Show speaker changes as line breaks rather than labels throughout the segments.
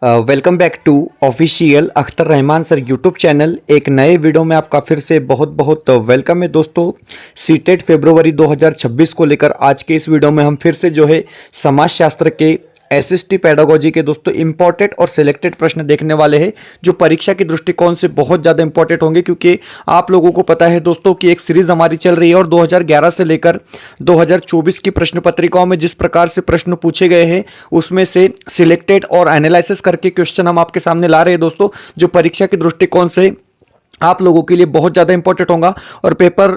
Welcome back to official Akhtar Rahman sir YouTube channel. एक नए video में आपका फिर से बहुत बहुत वेलकम है दोस्तों। सीटेट फरवरी 2026 को लेकर आज के इस वीडियो में हम फिर से जो है समाजशास्त्र के एसएसटी पेडागोजी के दोस्तों इंपॉर्टेंट और सिलेक्टेड प्रश्न देखने वाले हैं, जो परीक्षा के दृष्टिकोण से बहुत ज़्यादा इंपॉर्टेंट होंगे। क्योंकि आप लोगों को पता है दोस्तों कि एक सीरीज हमारी चल रही है और 2011 से लेकर 2024 की प्रश्न पत्रिकाओं में जिस प्रकार से प्रश्न पूछे गए हैं उसमें से सिलेक्टेड और एनालिसिस करके क्वेश्चन हम आपके सामने ला रहे हैं दोस्तों, जो परीक्षा के दृष्टिकोण से आप लोगों के लिए बहुत ज़्यादा इंपॉर्टेंट होगा। और पेपर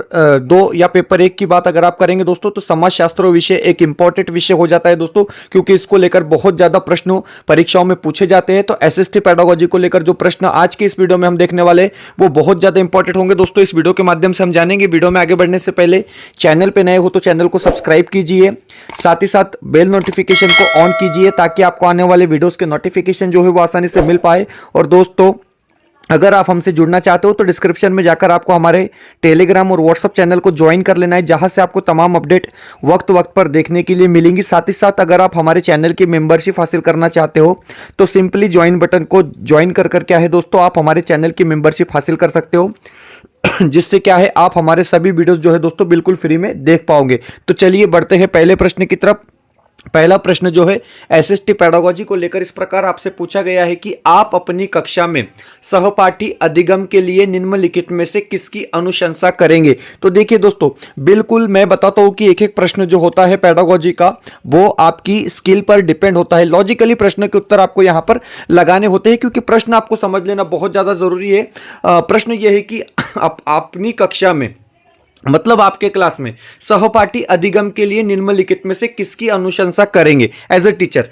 2 या पेपर 1 की बात अगर आप करेंगे दोस्तों तो समाजशास्त्र विषय एक इंपॉर्टेंट विषय हो जाता है दोस्तों, क्योंकि इसको लेकर बहुत ज़्यादा प्रश्न परीक्षाओं में पूछे जाते हैं। तो एसएसटी पेडागोजी को लेकर जो प्रश्न आज के इस वीडियो में हम देखने वाले हैं वो बहुत ज़्यादा इंपॉर्टेंट होंगे दोस्तों। इस वीडियो के माध्यम से हम जानेंगे। वीडियो में आगे बढ़ने से पहले चैनल पर नए हो तो चैनल को सब्सक्राइब कीजिए, साथ ही साथ बेल नोटिफिकेशन को ऑन कीजिए ताकि आपको आने वाले वीडियोज़ के नोटिफिकेशन जो है वो आसानी से मिल पाए। और दोस्तों अगर आप हमसे जुड़ना चाहते हो तो डिस्क्रिप्शन में जाकर आपको हमारे टेलीग्राम और व्हाट्सएप चैनल को ज्वाइन कर लेना है, जहां से आपको तमाम अपडेट वक्त वक्त पर देखने के लिए मिलेंगी। साथ ही साथ अगर आप हमारे चैनल की मेंबरशिप हासिल करना चाहते हो तो सिंपली ज्वाइन बटन को ज्वाइन कर क्या है दोस्तों, आप हमारे चैनल की मेंबरशिप हासिल कर सकते हो, जिससे क्या है आप हमारे सभी वीडियोस जो है दोस्तों बिल्कुल फ्री में देख पाओगे। तो चलिए बढ़ते हैं पहले प्रश्न की तरफ। पहला प्रश्न जो है एसएसटी पेडागोजी को लेकर इस प्रकार आपसे पूछा गया है कि आप अपनी कक्षा में सहपाठी अधिगम के लिए निम्नलिखित में से किसकी अनुशंसा करेंगे। तो देखिए दोस्तों, बिल्कुल मैं बताता हूं कि एक एक प्रश्न जो होता है पेडागोजी का वो आपकी स्किल पर डिपेंड होता है। लॉजिकली प्रश्न के उत्तर आपको यहां पर लगाने होते हैं, क्योंकि प्रश्न आपको समझ लेना बहुत ज्यादा जरूरी है। प्रश्न यह है कि आप अपनी कक्षा में मतलब आपके क्लास में सहपाठी अधिगम के लिए निम्नलिखित में से किसकी अनुशंसा करेंगे एज ए टीचर।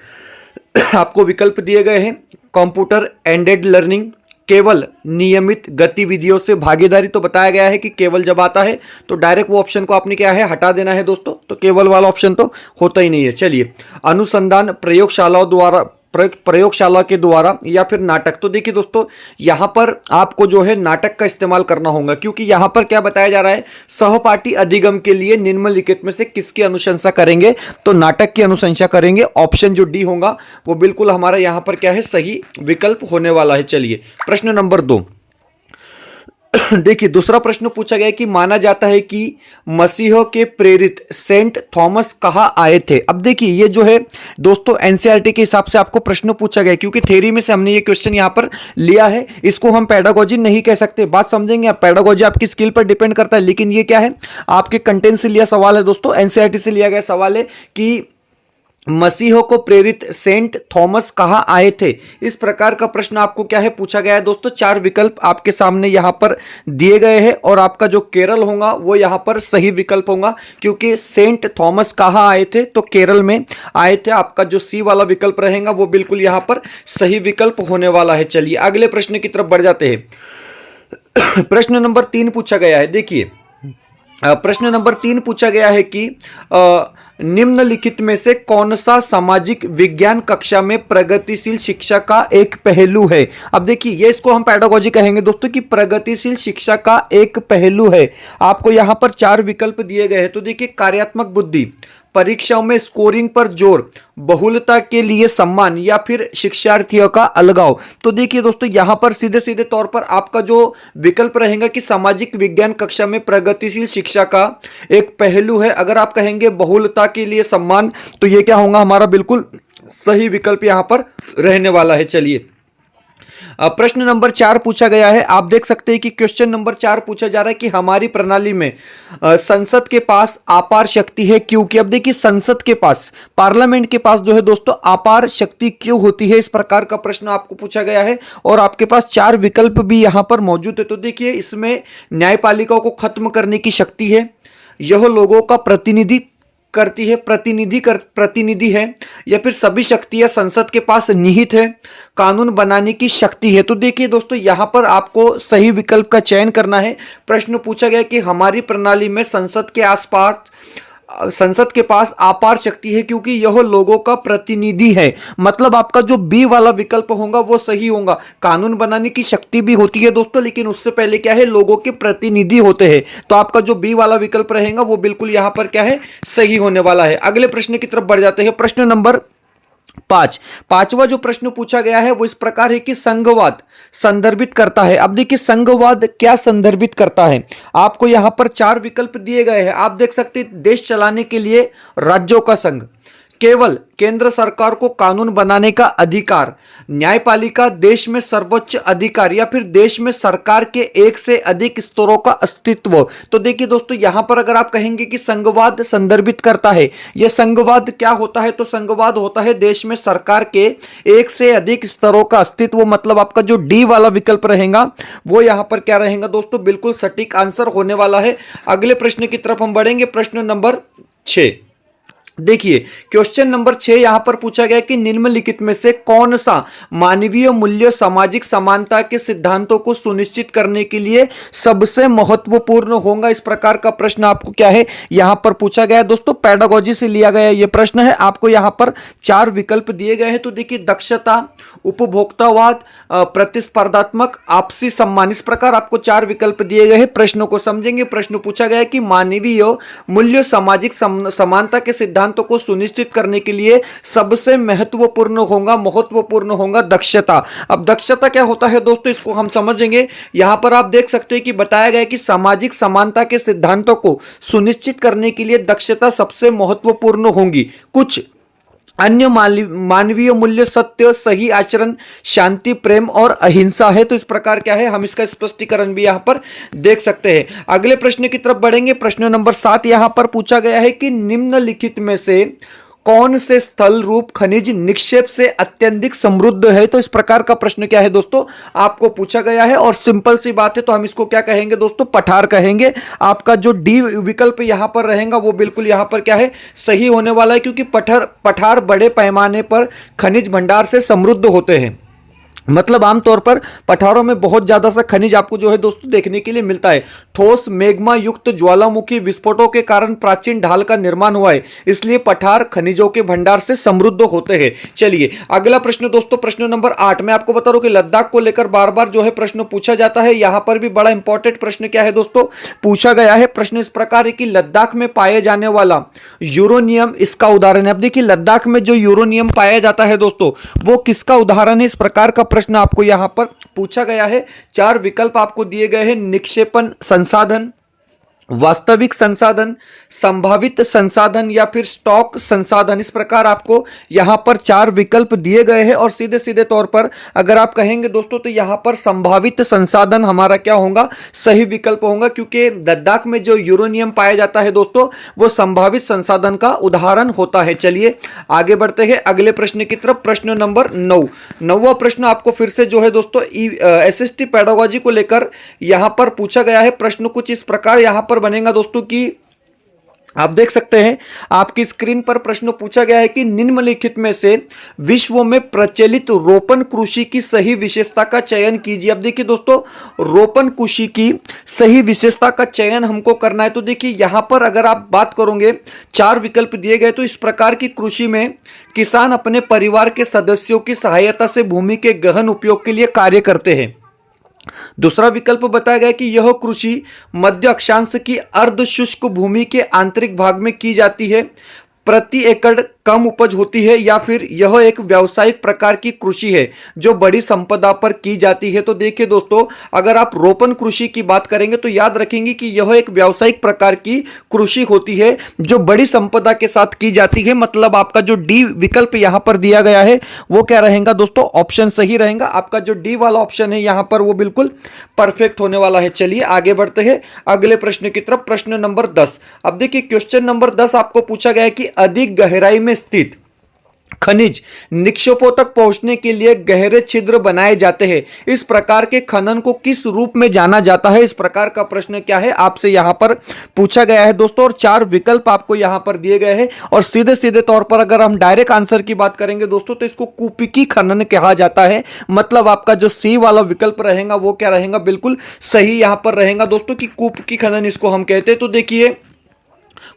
आपको विकल्प दिए गए हैं। कंप्यूटर एंडेड लर्निंग, केवल नियमित गतिविधियों से भागीदारी। तो बताया गया है कि केवल जब आता है तो डायरेक्ट वो ऑप्शन को आपने क्या है हटा देना है दोस्तों, तो केवल वाला ऑप्शन तो होता ही नहीं है। चलिए, अनुसंधान प्रयोगशालाओं द्वारा प्रयोगशाला के द्वारा या फिर नाटक। तो देखिए दोस्तों, यहां पर आपको जो है नाटक का इस्तेमाल करना होगा, क्योंकि यहां पर क्या बताया जा रहा है, सहपाठी अधिगम के लिए निम्नलिखित में से किसकी अनुशंसा करेंगे, तो नाटक की अनुशंसा करेंगे। ऑप्शन जो डी होगा वो बिल्कुल हमारा यहां पर क्या है सही विकल्प होने वाला है। चलिए प्रश्न नंबर 2 देखिए, दूसरा प्रश्न पूछा गया कि माना जाता है कि मसीह के प्रेरित सेंट थॉमस कहाँ आए थे। अब देखिए ये जो है दोस्तों एनसीईआरटी के हिसाब से आपको प्रश्न पूछा गया, क्योंकि थ्योरी में से हमने ये क्वेश्चन यहां पर लिया है। इसको हम पेडागोजी नहीं कह सकते, बात समझेंगे आप। पेडागोजी आपकी स्किल पर डिपेंड करता है, लेकिन ये क्या है आपके कंटेंट से लिया सवाल है दोस्तों, एनसीईआरटी से लिया गया सवाल है कि मसीह को प्रेरित सेंट थॉमस कहां आए थे। इस प्रकार का प्रश्न आपको क्या है पूछा गया है दोस्तों। 4 विकल्प आपके सामने यहां पर दिए गए हैं और आपका जो केरल होगा वो यहां पर सही विकल्प होगा, क्योंकि सेंट थॉमस कहां आए थे तो केरल में आए थे। आपका जो सी वाला विकल्प रहेगा वो बिल्कुल यहां पर सही विकल्प होने वाला है। चलिए अगले प्रश्न की तरफ बढ़ जाते हैं। प्रश्न नंबर 3 पूछा गया है। देखिए प्रश्न नंबर 3 पूछा गया है कि निम्नलिखित में से कौन सा सामाजिक विज्ञान कक्षा में प्रगतिशील शिक्षा का एक पहलू है। अब देखिए ये इसको हम पेडागोजी कहेंगे दोस्तों कि प्रगतिशील शिक्षा का एक पहलू है। आपको यहां पर 4 विकल्प दिए गए हैं। तो देखिए, कार्यात्मक बुद्धि, परीक्षाओं में स्कोरिंग पर जोर, बहुलता के लिए सम्मान, या फिर शिक्षार्थियों का अलगाव। तो देखिए दोस्तों, यहां पर सीधे सीधे तौर पर आपका जो विकल्प रहेगा कि सामाजिक विज्ञान कक्षा में प्रगतिशील शिक्षा का एक पहलू है। अगर आप कहेंगे बहुलता के लिए सम्मान तो यह क्या होगा हमारा बिल्कुल सही विकल्प यहां पर रहने वाला है। चलिए प्रश्न नंबर 4 पूछा गया है। आप देख सकते हैं कि क्वेश्चन नंबर 4 पूछा जा रहा है कि हमारी प्रणाली में संसद के पास अपार शक्ति है क्योंकि। अब देखिए, संसद के पास, पार्लियामेंट के पास जो है दोस्तों अपार शक्ति क्यों होती है, इस प्रकार का प्रश्न आपको पूछा गया है और आपके पास 4 विकल्प भी यहां पर मौजूद है। तो देखिए, इसमें न्यायपालिका को खत्म करने की शक्ति है, यह लोगों का प्रतिनिधि करती है, प्रतिनिधि है, या फिर सभी शक्तियां संसद के पास निहित है, कानून बनाने की शक्ति है। तो देखिए दोस्तों, यहां पर आपको सही विकल्प का चयन करना है। प्रश्न पूछा गया कि हमारी प्रणाली में संसद के पास अपार शक्ति है क्योंकि यह लोगों का प्रतिनिधि है। मतलब आपका जो बी वाला विकल्प होगा वो सही होगा। कानून बनाने की शक्ति भी होती है दोस्तों, लेकिन उससे पहले क्या है लोगों के प्रतिनिधि होते हैं। तो आपका जो बी वाला विकल्प रहेगा वो बिल्कुल यहां पर क्या है सही होने वाला है। अगले प्रश्न की तरफ बढ़ जाते हैं। प्रश्न नंबर पांचवा जो प्रश्न पूछा गया है वो इस प्रकार है कि संघवाद संदर्भित करता है। अब देखिए संघवाद क्या संदर्भित करता है, आपको यहां पर चार विकल्प दिए गए हैं। आप देख सकते हैं देश चलाने के लिए राज्यों का संघ, केवल केंद्र सरकार को कानून बनाने का अधिकार, न्यायपालिका, देश में सर्वोच्च अधिकार, या फिर देश में सरकार के एक से अधिक स्तरों का अस्तित्व। तो देखिए दोस्तों यहां पर अगर आप कहेंगे कि संघवाद संदर्भित करता है, यह संघवाद क्या होता है, तो संघवाद होता है देश में सरकार के एक से अधिक स्तरों का अस्तित्व। मतलब आपका जो डी वाला विकल्प रहेगा वो यहां पर क्या रहेगा दोस्तों, बिल्कुल सटीक आंसर होने वाला है। अगले प्रश्न की तरफ हम बढ़ेंगे, प्रश्न नंबर 6। देखिए क्वेश्चन नंबर 6 यहां पर पूछा गया कि निम्नलिखित में से कौन सा मानवीय मूल्य सामाजिक समानता के सिद्धांतों को सुनिश्चित करने के लिए सबसे महत्वपूर्ण होगा। इस प्रकार का प्रश्न आपको क्या है यहां पर पूछा गया है दोस्तों, पेडागोजी से लिया गया यह प्रश्न है। आपको यहां पर चार विकल्प दिए गए हैं। तो देखिए दक्षता, उपभोक्तावाद, प्रतिस्पर्धात्मक, आपसी सम्मान, इस प्रकार आपको चार विकल्प दिए गए हैं। प्रश्नों को समझेंगे। प्रश्न पूछा गया है कि मानवीय मूल्य सामाजिक समानता के सिद्धांतों को सुनिश्चित करने के लिए सबसे महत्वपूर्ण होगा दक्षता। अब दक्षता क्या होता है दोस्तों, इसको हम समझेंगे। यहां पर आप देख सकते हैं कि बताया गया है कि सामाजिक समानता के सिद्धांतों को सुनिश्चित करने के लिए दक्षता सबसे महत्वपूर्ण होगी। कुछ अन्य मानवीय मूल्य सत्य, सही आचरण, शांति, प्रेम और अहिंसा है। तो इस प्रकार क्या है, हम इसका स्पष्टीकरण भी यहां पर देख सकते हैं। अगले प्रश्न की तरफ बढ़ेंगे। प्रश्न नंबर 7 यहां पर पूछा गया है कि निम्नलिखित में से कौन से स्थल रूप खनिज निक्षेप से अत्यधिक समृद्ध है। तो इस प्रकार का प्रश्न क्या है दोस्तों, आपको पूछा गया है और सिंपल सी बात है। तो हम इसको क्या कहेंगे दोस्तों, पठार कहेंगे। आपका जो डी विकल्प यहां पर रहेगा वो बिल्कुल यहां पर क्या है, सही होने वाला है, क्योंकि पठार बड़े पैमाने पर खनिज भंडार से समृद्ध होते हैं। मतलब आमतौर पर पठारों में बहुत ज्यादा सा खनिज आपको जो है दोस्तों देखने के लिए मिलता है। ठोस मैग्मा युक्त ज्वालामुखी विस्फोटों के कारण प्राचीन ढाल का निर्माण हुआ है, इसलिए पठार खनिजों के भंडार से समृद्ध होते हैं। चलिए अगला प्रश्न दोस्तों, प्रश्न नंबर 8। मैं आपको बता रहा हूं कि लद्दाख को लेकर बार बार जो है प्रश्न पूछा जाता है। यहां पर भी बड़ा इंपॉर्टेंट प्रश्न क्या है दोस्तों, पूछा गया है। प्रश्न इस प्रकार है कि लद्दाख में पाए जाने वाला यूरेनियम इसका उदाहरण है। अब देखिए लद्दाख में जो यूरेनियम पाया जाता है दोस्तों वो किसका उदाहरण है, इस प्रकार का प्रश्न आपको यहां पर पूछा गया है। चार विकल्प आपको दिए गए हैं, निक्षेपण संसाधन, वास्तविक संसाधन, संभावित संसाधन, या फिर स्टॉक संसाधन। इस प्रकार आपको यहां पर चार विकल्प दिए गए हैं और सीधे सीधे तौर पर अगर आप कहेंगे दोस्तों तो यहां पर संभावित संसाधन हमारा क्या होगा, सही विकल्प होगा, क्योंकि लद्दाख में जो यूरेनियम पाया जाता है दोस्तों वो संभावित संसाधन का उदाहरण होता है। चलिए आगे बढ़ते हैं अगले प्रश्न की तरफ। प्रश्न नंबर 9। नौवां प्रश्न आपको फिर से जो है दोस्तों एसएसटी पेडागोजी को लेकर यहां पर पूछा गया है। प्रश्न कुछ इस प्रकार यहां पर बनेगा दोस्तों कि आप देख सकते हैं आपकी स्क्रीन पर प्रश्न पूछा गया है कि निम्नलिखित में से विश्व में प्रचलित रोपण कृषि की सही विशेषता का चयन कीजिए। अब देखिए दोस्तों रोपण कृषि की सही विशेषता का चयन हमको करना है। तो देखिए यहां पर अगर आप बात करोगे, चार विकल्प दिए गए। तो इस प्रकार की कृषि में किसान अपने परिवार के सदस्यों की सहायता से भूमि के गहन उपयोग के लिए कार्य करते हैं। दूसरा विकल्प बताया गया कि यह कृषि मध्य अक्षांश की अर्ध शुष्क भूमि के आंतरिक भाग में की जाती है, प्रति एकड़ कम उपज होती है, या फिर यह एक व्यावसायिक प्रकार की कृषि है जो बड़ी संपदा पर की जाती है। तो देखिए दोस्तों अगर आप रोपण कृषि की बात करेंगे तो याद रखेंगे कि यह एक व्यावसायिक प्रकार की कृषि होती है जो बड़ी संपदा के साथ की जाती है। मतलब आपका जो डी विकल्प यहां पर दिया गया है वो क्या रहेगा दोस्तों, ऑप्शन सही रहेगा। आपका जो डी वाला ऑप्शन है यहां पर वो बिल्कुल परफेक्ट होने वाला है। चलिए आगे बढ़ते हैं अगले प्रश्न की तरफ। प्रश्न नंबर 10। अब देखिए क्वेश्चन नंबर 10 आपको पूछा गया है कि अधिक गहराई में स्थित खनिज निक्षेपों तक पहुंचने के लिए गहरे छिद्र बनाए जाते हैं। इस प्रकार के खनन को किस रूप में जाना जाता है। इस प्रकार का प्रश्न क्या है आपसे यहां पर पूछा गया है दोस्तों, और चार विकल्प आपको यहां पर दिए गए हैं। और सीधे सीधे तौर पर अगर हम डायरेक्ट आंसर की बात करेंगे दोस्तों तो इसको कुपिकी खनन कहा जाता है। मतलब आपका जो सी वाला विकल्प रहेगा वो क्या रहेगा, बिल्कुल सही यहां पर रहेगा दोस्तों कि कुपिकी खनन इसको हम कहते हैं। तो देखिए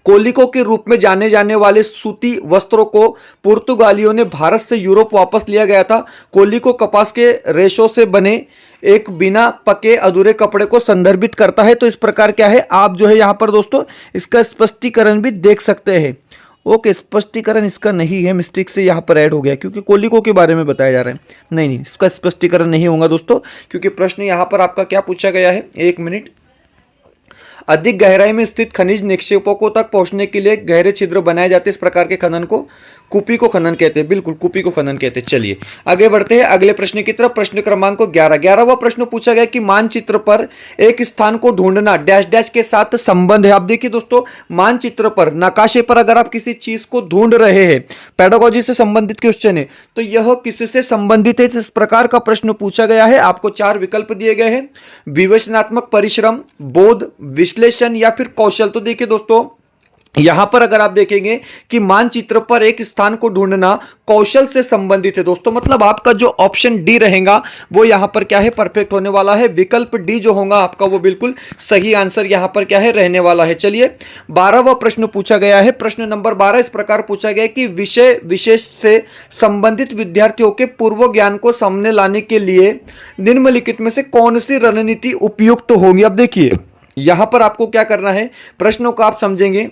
कोलिकों के रूप में जाने जाने वाले सूती वस्त्रों को पुर्तगालियों ने भारत से यूरोप वापस लिया गया था। कोलिको कपास के रेशों से बने एक बिना पके अधूरे कपड़े को संदर्भित करता है। तो इस प्रकार क्या है आप जो है यहां पर दोस्तों इसका स्पष्टीकरण भी देख सकते हैं। ओके, स्पष्टीकरण इसका नहीं है, मिस्टेक से यहाँ पर ऐड हो गया क्योंकि कोलिको के बारे में बताया जा रहा है। नहीं नहीं, इसका स्पष्टीकरण नहीं होगा दोस्तों, क्योंकि प्रश्न यहाँ पर आपका क्या पूछा गया है, एक मिनट। अधिक गहराई में स्थित खनिज निक्षेपों तक पहुंचने के लिए गहरे छिद्र बनाए जाते हैं। इस प्रकार के खनन को कुपी को खनन कहते हैं। बिल्कुल, कुपी को खनन कहते हैं। चलिए आगे बढ़ते हैं अगले प्रश्न की तरफ। प्रश्न क्रमांक 11वां प्रश्न पूछा गया कि मानचित्र पर एक स्थान को ढूंढना डैश डैश के साथ संबंध है। आप देखिए दोस्तों, मानचित्र पर, नकाशे पर अगर आप किसी चीज को ढूंढ रहे हैं, पेडागोजी से संबंधित क्वेश्चन है, तो यह किससे संबंधित है, इस प्रकार का प्रश्न पूछा गया है। आपको 4 विकल्प दिए गए हैं, विवेचनात्मक परिश्रम, बोध, विश्लेषण या फिर कौशल। तो देखिए दोस्तों, यहां पर अगर आप देखेंगे कि मानचित्र पर एक स्थान को ढूंढना कौशल से संबंधित है दोस्तों, मतलब आपका जो ऑप्शन डी रहेगा वो यहां पर क्या है, परफेक्ट होने वाला है। विकल्प डी जो होगा आपका वो बिल्कुल सही आंसर यहां पर क्या है, रहने वाला है। चलिए 12वां प्रश्न पूछा गया है। प्रश्न नंबर 12 इस प्रकार पूछा गया कि विषय विशेष से संबंधित विद्यार्थियों के पूर्व ज्ञान को सामने लाने के लिए निम्नलिखित में से कौन सी रणनीति उपयुक्त होगी। अब देखिए यहां पर आपको क्या करना है, प्रश्नों को आप समझेंगे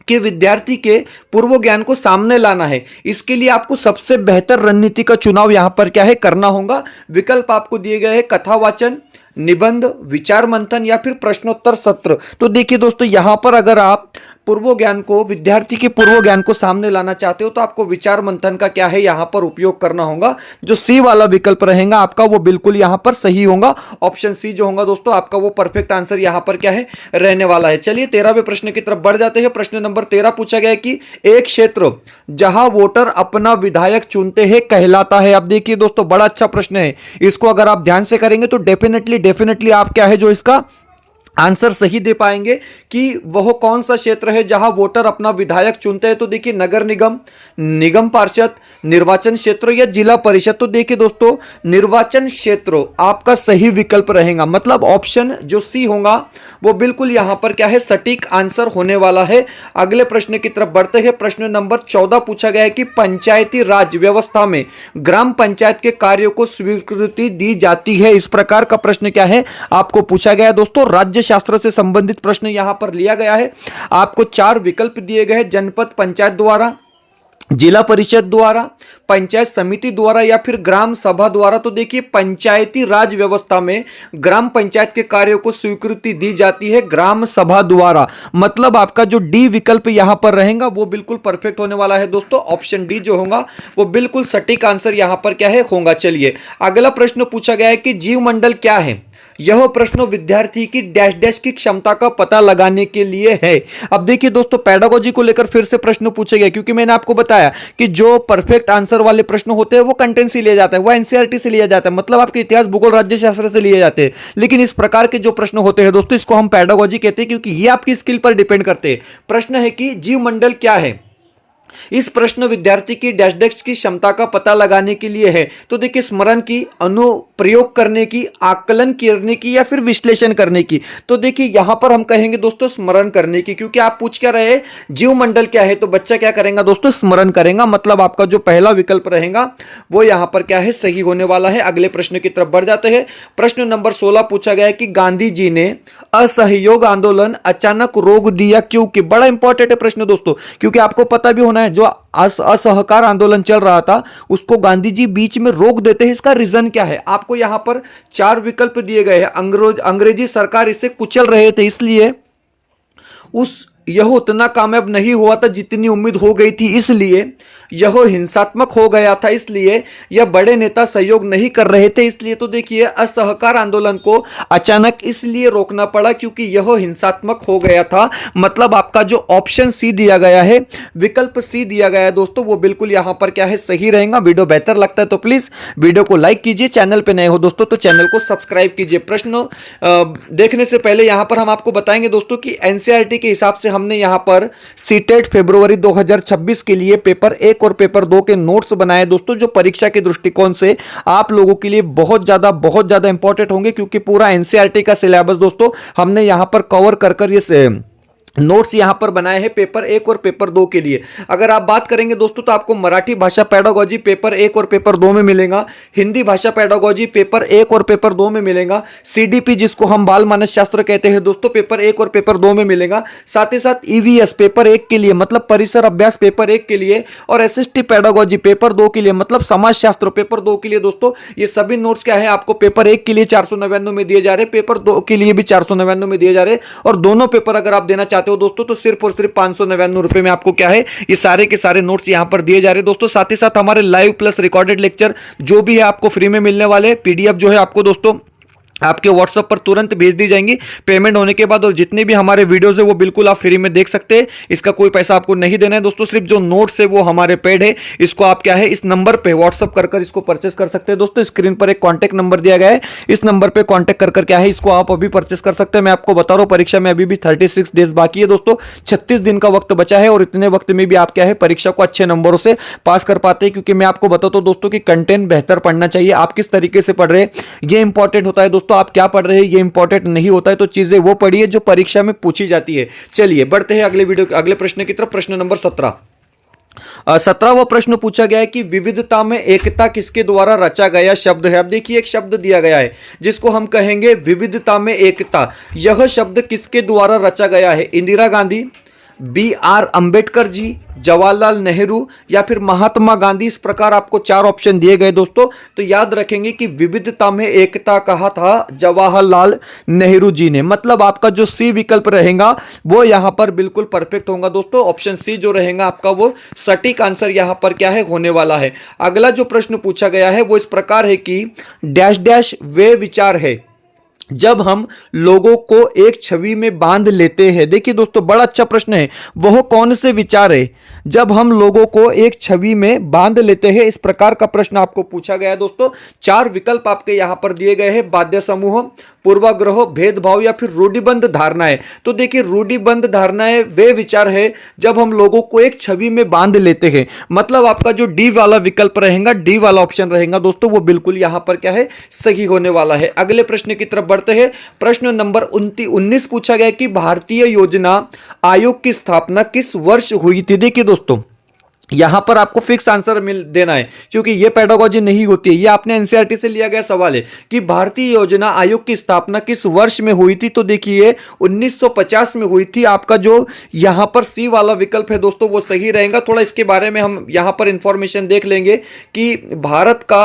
कि विद्यार्थी के पूर्व ज्ञान को सामने लाना है। इसके लिए आपको सबसे बेहतर रणनीति का चुनाव यहां पर क्या है, करना होगा। विकल्प आपको दिए गए हैं, कथावाचन, निबंध, विचार मंथन या फिर प्रश्नोत्तर सत्र। तो देखिए दोस्तों, यहां पर अगर आप पूर्व ज्ञान को, विद्यार्थी के पूर्व ज्ञान को सामने लाना चाहते हो तो आपको विचार मंथन का क्या है, यहां पर उपयोग करना होगा। जो सी वाला विकल्प रहेगा आपका वो बिल्कुल यहां पर सही होगा। ऑप्शन सी जो होगा दोस्तों आपका वो परफेक्ट आंसर यहां पर क्या है, रहने वाला है। चलिए 13वें प्रश्न की तरफ बढ़ जाते हैं। प्रश्न नंबर 13 पूछा गया कि एक क्षेत्र जहां वोटर अपना विधायक चुनते हैं कहलाता है। अब देखिए दोस्तों, बड़ा अच्छा प्रश्न है, इसको अगर आप ध्यान से करेंगे तो डेफिनेटली आप क्या है, जो इसका आंसर सही दे पाएंगे कि वह कौन सा क्षेत्र है जहां वोटर अपना विधायक चुनते हैं। तो देखिए नगर निगम, निगम पार्षद, निर्वाचन क्षेत्र या जिला परिषद। तो देखिए दोस्तों, निर्वाचन क्षेत्र आपका सही विकल्प रहेगा, मतलब ऑप्शन जो सी होगा वो बिल्कुल यहां पर क्या है, सटीक आंसर होने वाला है। अगले प्रश्न की तरफ बढ़ते हैं। प्रश्न नंबर 14 पूछा गया है कि पंचायती राज व्यवस्था में ग्राम पंचायत के कार्यों को स्वीकृति दी जाती है। इस प्रकार का प्रश्न क्या है, आपको पूछा गया है दोस्तों। राज्य शास्त्र से संबंधित प्रश्न यहां पर लिया गया है। आपको 4 विकल्प दिए गए हैं, जनपद पंचायत द्वारा, जिला परिषद द्वारा, पंचायत समिति द्वारा या फिर ग्राम सभा द्वारा। तो देखिए पंचायती राज व्यवस्था में ग्राम पंचायत के कार्यों को स्वीकृति दी जाती है ग्राम सभा द्वारा, मतलब आपका जो डी विकल्प यहां पर रहेगा वो बिल्कुल परफेक्ट होने वाला है दोस्तों। ऑप्शन डी जो होगा वो बिल्कुल सटीक आंसर यहां पर क्या है, होगा। चलिए अगला प्रश्न पूछा गया है कि जीव मंडल क्या है। यह प्रश्न विद्यार्थी की डैश डैश की क्षमता का पता लगाने के लिए है। अब देखिए दोस्तों, पेडागोजी को लेकर फिर से प्रश्न पूछे गए, क्योंकि मैंने आपको बताया कि जो परफेक्ट आंसर वाले प्रश्न होते हैं वो कंटेंट से लिया जाता है, वो एनसीईआरटी से लिया जाता है, मतलब आपके इतिहास, भूगोल, राज्य शास्त्र से लिए जाते हैं। लेकिन इस प्रकार के जो प्रश्न होते हैं दोस्तों, इसको हम पेडागोजी कहते हैं, क्योंकि ये आपकी स्किल पर डिपेंड करते हैं। प्रश्न है कि जीव मंडल क्या है। इस प्रश्न विद्यार्थी की डैश डैश की क्षमता का पता लगाने के लिए है। तो देखिए स्मरण की, अनुप्रयोग करने की, आकलन करने की या फिर विश्लेषण करने की। तो देखिए यहां पर हम कहेंगे दोस्तों स्मरण करने की, क्योंकि आप पूछ क्या रहे जीव मंडल क्या है, तो बच्चा क्या करेगा दोस्तों, स्मरण करेगा, मतलब आपका जो पहला विकल्प रहेगा वो यहां पर क्या है, सही होने वाला है। अगले प्रश्न की तरफ बढ़ जाते हैं। प्रश्न नंबर 16 पूछा गया है कि गांधी जी ने असहयोग आंदोलन अचानक रोक दिया क्योंकि। बड़ा इंपॉर्टेंट है प्रश्न दोस्तों, क्योंकि आपको पता भी होना है जो असहकार आंदोलन चल रहा था उसको गांधी जी बीच में रोक देते हैं, इसका रीजन क्या है। आपको यहां पर 4 विकल्प दिए गए हैं। अंग्रेजी सरकार इसे कुचल रहे थे, इसलिए यह उतना कामयाब नहीं हुआ था जितनी उम्मीद हो गई थी, इसलिए यह हिंसात्मक हो गया था, इसलिए यह बड़े नेता सहयोग नहीं कर रहे थे, इसलिए। तो देखिए असहकार आंदोलन को अचानक इसलिए रोकना पड़ा क्योंकि यह हिंसात्मक हो गया था, मतलब आपका जो ऑप्शन सी दिया गया है, विकल्प सी दिया गया है दोस्तों, वो बिल्कुल यहां पर क्या है, सही रहेगा। वीडियो बेहतर लगता है तो प्लीज वीडियो को लाइक कीजिए, चैनल पे नए हो दोस्तों तो चैनल को सब्सक्राइब कीजिए। प्रश्न देखने से पहले यहां पर हम आपको बताएंगे दोस्तों कि एनसीईआरटी के हिसाब से हमने यहां पर सीटेट फरवरी 2026 के लिए पेपर 1 और पेपर 2 के नोट्स बनाए दोस्तों, जो परीक्षा के दृष्टिकोण से आप लोगों के लिए बहुत ज्यादा इंपॉर्टेंट होंगे, क्योंकि पूरा एनसीईआरटी का सिलेबस दोस्तों हमने यहां पर कवर कर ये नोट्स यहां पर बनाए हैं पेपर 1 और पेपर 2 के लिए। अगर आप बात करेंगे दोस्तों तो आपको मराठी भाषा पेडागोजी पेपर 1 और पेपर 2 में मिलेगा, हिंदी भाषा पेडागोजी पेपर 1 और पेपर 2 में मिलेगा, सीडीपी जिसको हम बाल मानस शास्त्र कहते हैं दोस्तों पेपर 1 और पेपर 2 में मिलेगा, साथ ही साथ ईवीएस पेपर 1 के लिए मतलब परिसर अभ्यास पेपर 1 के लिए, और एसएसटी पेडागोजी पेपर 2 के लिए मतलब समाज शास्त्र पेपर 2 के लिए दोस्तों ये सभी नोट्स क्या है आपको पेपर 1 के लिए 499 में दिए जा रहे हैं, पेपर 2 के लिए भी 499 में दिए जा रहे हैं, और दोनों पेपर अगर आप देना चाहते हो दोस्तों तो सिर्फ और सिर्फ 599 रुपए में आपको क्या है ये सारे के सारे नोट्स यहां पर दिए जा रहे हैं दोस्तों। साथ ही साथ हमारे लाइव प्लस रिकॉर्डेड लेक्चर जो भी है आपको फ्री में मिलने वाले, पीडीएफ जो है आपको दोस्तों आपके व्हाट्सएप पर तुरंत भेज दी जाएंगी पेमेंट होने के बाद, और जितने भी हमारे वीडियोस है वो बिल्कुल आप फ्री में देख सकते हैं, इसका कोई पैसा आपको नहीं देना है दोस्तों। सिर्फ जो नोट्स है वो हमारे पेड है, इसको आप क्या है इस नंबर पे व्हाट्सएप कर इसको परचेस कर सकते हैं दोस्तों। स्क्रीन पर एक कॉन्टैक्ट नंबर दिया गया है, इस नंबर पे कॉन्टैक्ट कर क्या है इसको आप अभी परचेस कर सकते हैं। मैं आपको बता रहा हूं परीक्षा में अभी भी 36 डेज बाकी है दोस्तों, 36 दिन का वक्त बचा है, और इतने वक्त में भी आप क्या है परीक्षा को अच्छे नंबरों से पास कर पाते हैं, क्योंकि मैं आपको बताता हूं दोस्तों कि कंटेंट बेहतर पढ़ना चाहिए, आप किस तरीके से पढ़ रहे हैं ये इंपॉर्टेंट होता है दोस्तों। आप क्या पढ़ रहे हैं ये इंपॉर्टेंट नहीं होता है, तो चीजें वो पढ़िए जो परीक्षा में पूछी जाती है। चलिए बढ़ते हैं अगले वीडियो अगले प्रश्न की तरफ। प्रश्न नंबर 17। 17वां प्रश्न पूछा गया है कि विविधता में एकता किसके द्वारा रचा गया शब्द है। अब देखिए एक शब्द दिया गया है जिसको हम कहेंगे विविधता में एकता, यह शब्द किसके द्वारा रचा गया है? इंदिरा गांधी, बी.आर. अंबेडकर जी, जवाहरलाल नेहरू या फिर महात्मा गांधी। इस प्रकार आपको 4 ऑप्शन दिए गए दोस्तों, तो याद रखेंगे कि विविधता में एकता कहा था जवाहरलाल नेहरू जी ने, मतलब आपका जो सी विकल्प रहेगा वो यहां पर बिल्कुल परफेक्ट होगा दोस्तों। ऑप्शन सी जो रहेगा आपका वो सटीक आंसर यहां पर क्या है होने वाला है। अगला जो प्रश्न पूछा गया है वो इस प्रकार है कि डैश डैश वे विचार है जब हम लोगों को एक छवि में बांध लेते हैं। देखिए दोस्तों बड़ा अच्छा प्रश्न है, वह कौन से विचार है जब हम लोगों को एक छवि में बांध लेते हैं, इस प्रकार का प्रश्न आपको पूछा गया है दोस्तों। 4 विकल्प आपके यहां पर दिए गए हैं, बाध्य समूह, पूर्वाग्रह, भेदभाव या फिर रूढ़िबद्ध धारणाएं। तो देखिए रूढ़िबद्ध धारणाएं वे विचार है जब हम लोगों को एक छवि में बांध लेते हैं, मतलब आपका जो डी वाला विकल्प रहेगा, डी वाला ऑप्शन रहेगा दोस्तों, वो बिल्कुल यहां पर क्या है सही होने वाला है। अगले प्रश्न की तरफ बढ़ते हैं। प्रश्न नंबर 19 पूछा गया कि भारतीय योजना आयोग की स्थापना किस वर्ष हुई थी। देखिए दोस्तों यहां पर आपको फिक्स आंसर मिल देना है, क्योंकि यह पेडागोजी नहीं होती है, यह आपने एनसीईआरटी से लिया गया सवाल है कि भारतीय योजना आयोग की स्थापना किस वर्ष में हुई थी। तो देखिए 1950 में हुई थी। आपका जो यहां पर सी वाला विकल्प है दोस्तों वो सही रहेगा। थोड़ा इसके बारे में हम यहां पर इंफॉर्मेशन देख लेंगे कि भारत का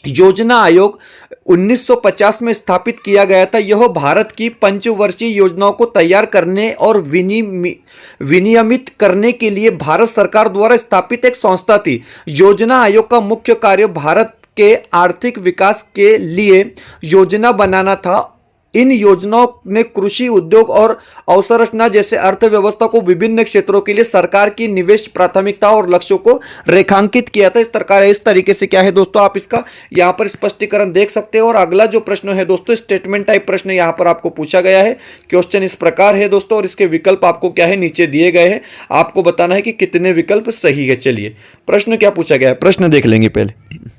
योजना आयोग 1950 में स्थापित किया गया था। यह भारत की पंचवर्षीय योजनाओं को तैयार करने और विनियमित करने के लिए भारत सरकार द्वारा स्थापित एक संस्था थी। योजना आयोग का मुख्य कार्य भारत के आर्थिक विकास के लिए योजना बनाना था। इन योजनाओं ने कृषि, उद्योग और अवसंरचना जैसे अर्थव्यवस्था को विभिन्न क्षेत्रों के लिए सरकार की निवेश प्राथमिकता और लक्ष्यों को रेखांकित किया था। इस तरीके से क्या है दोस्तों आप इसका यहां पर स्पष्टीकरण देख सकते हैं। और अगला जो प्रश्न है दोस्तों स्टेटमेंट टाइप प्रश्न यहां पर आपको पूछा गया है। क्वेश्चन इस प्रकार है दोस्तों, और इसके विकल्प आपको क्या है नीचे दिए गए हैं, आपको बताना है कि कितने विकल्प सही है। चलिए प्रश्न क्या पूछा गया है, प्रश्न देख लेंगे पहले।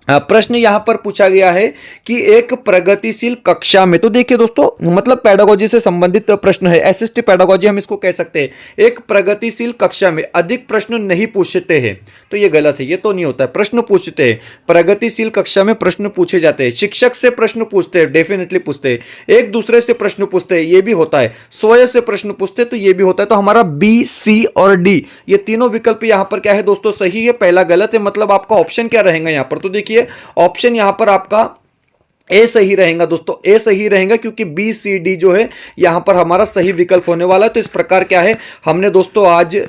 प्रश्न यहां पर पूछा गया है कि एक प्रगतिशील कक्षा में, तो देखिए दोस्तों मतलब पेडागोजी से संबंधित प्रश्न है, एसएसटी पेडागोजी हम इसको कह सकते हैं। एक प्रगतिशील कक्षा में अधिक प्रश्न नहीं पूछते हैं, तो ये गलत है, ये तो नहीं होता है। प्रश्न पूछते हैं, प्रगतिशील कक्षा में प्रश्न पूछे जाते हैं। शिक्षक से प्रश्न पूछते हैं, डेफिनेटली पूछते हैं। एक दूसरे से प्रश्न पूछते हैं, ये भी होता है। स्वयं से प्रश्न पूछते हैं, तो ये भी होता है। तो हमारा बी, सी और डी ये तीनों विकल्प यहां पर क्या है दोस्तों सही है, पहला गलत है। मतलब आपका ऑप्शन क्या रहेगा यहां पर, तो देखिए ऑप्शन यहां पर आपका ए सही रहेगा दोस्तों, ए सही रहेगा, क्योंकि बी सी डी जो है यहां पर हमारा सही विकल्प होने वाला है। तो इस प्रकार क्या है हमने दोस्तों आज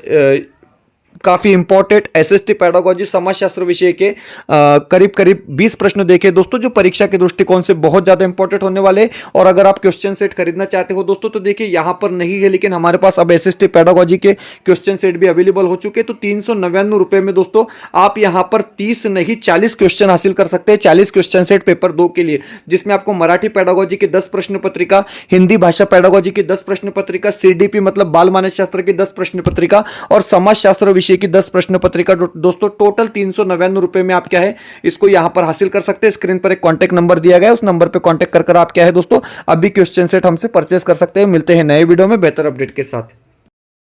काफी इंपॉर्टेंट एसएसटी पेडागोजी समाजशास्त्र विषय के करीब करीब 20 प्रश्न देखे दोस्तों, जो परीक्षा के दृष्टिकोण से बहुत ज्यादा इंपॉर्टेंट होने वाले। और अगर आप क्वेश्चन सेट खरीदना चाहते हो दोस्तों तो देखिए यहां पर नहीं है, लेकिन हमारे पास अब एसएसटी पेडागोजी के क्वेश्चन सेट भी अवेलेबल हो चुके हैं। तो 399 रुपए में दोस्तों आप यहां पर 30 नहीं 40 क्वेश्चन हासिल कर सकते हैं। 40 क्वेश्चन सेट पेपर 2 के लिए, जिसमें आपको मराठी पेडागोजी की 10 प्रश्न पत्रिका, हिंदी भाषा पेडागोजी की 10 प्रश्न पत्रिका, सीडीपी मतलब बाल मानस शास्त्र की 10 प्रश्न पत्रिका और समाजशास्त्र विषय की 10 प्रश्न पत्रिका दोस्तों टोटल 399 रुपए में आप क्या है इसको यहां पर हासिल कर सकते हैं। स्क्रीन पर एक कॉन्टैक्ट नंबर दिया गया है, उस नंबर पर कॉन्टैक्ट कर आप क्या है दोस्तों अभी क्वेश्चन सेट हमसे परचेस कर सकते हैं। मिलते हैं नए वीडियो में बेहतर अपडेट के साथ।